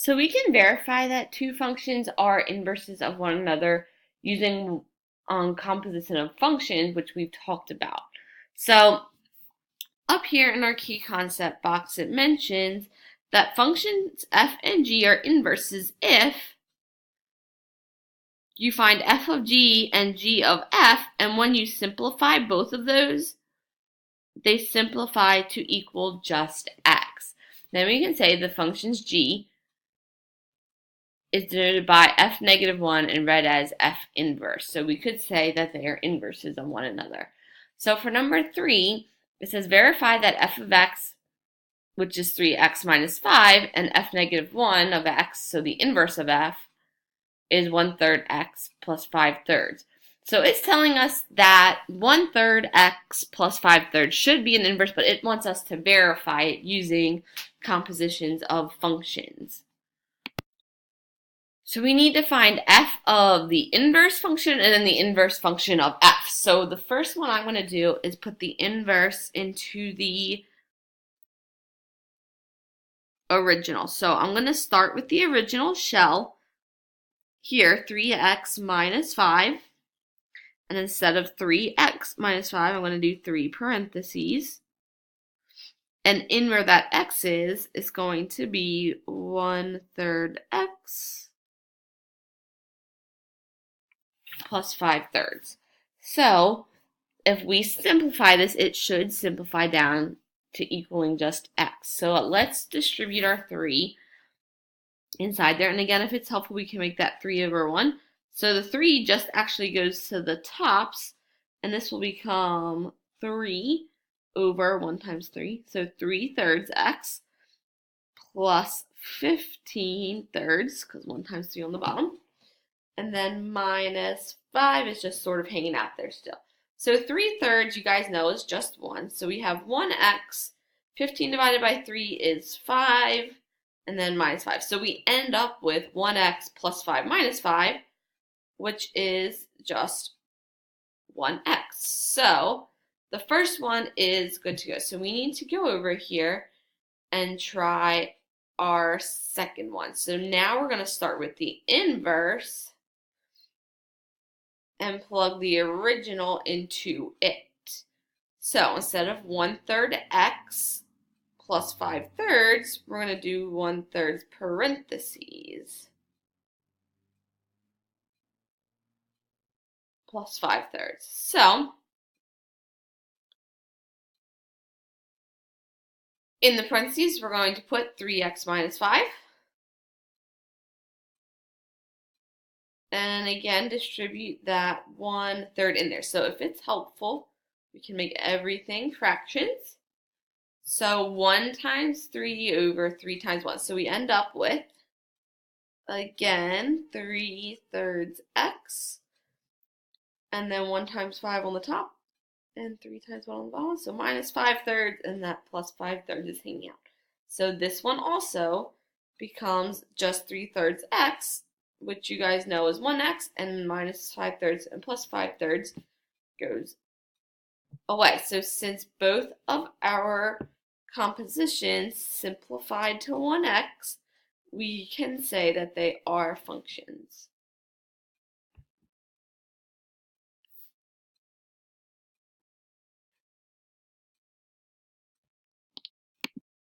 So we can verify that two functions are inverses of one another using composition of functions, which we've talked about. So up here in our key concept box, it mentions that functions f and g are inverses if you find f of g and g of f, and when you simplify both of those, they simplify to equal just x. Then we can say the functions g is denoted by f negative 1 and read as f inverse. So we could say that they are inverses of one another. So for number 3, it says verify that f of x, which is 3x minus 5, and f negative 1 of x, so the inverse of f, is 1/3 x plus 5/3. So it's telling us that 1/3 x plus 5/3 should be an inverse, but it wants us to verify it using compositions of functions. So we need to find f of the inverse function and then the inverse function of f. So the first one I'm going to do is put the inverse into the original. So I'm going to start with the original shell here, 3x minus 5. And instead of 3x minus 5, I'm going to do 3 parentheses. And in where that x is going to be 1/3 x plus 5/3. So if we simplify this, it should simplify down to equaling just x. So let's distribute our 3 inside there. And again, if it's helpful, we can make that 3/1. So the 3 just actually goes to the tops, and this will become 3 over 1 times 3. So 3/3 x plus 15/3, because 1 times 3 on the bottom. And then minus 5 is just sort of hanging out there still. So 3/3, you guys know, is just 1. So we have 1x. 15 divided by 3 is 5. And then minus 5. So we end up with 1x plus 5 minus 5, which is just 1x. So the first one is good to go. So we need to go over here and try our second one. So now we're going to start with the inverse and plug the original into it. So instead of 1/3 x plus 5/3, we're going to do 1/3 parentheses plus 5/3. So in the parentheses, we're going to put 3x minus 5. And again, distribute that 1/3 in there. So if it's helpful, we can make everything fractions. So 1 times 3 over 3 times 1. So we end up with, again, 3/3 x. And then 1 times 5 on the top. And 3 times 1 on the bottom. So minus 5/3, and that plus 5/3 is hanging out. So this one also becomes just 3/3 x, which you guys know is 1x, and minus 5/3 and plus 5/3 goes away. So since both of our compositions simplified to 1x, we can say that they are functions.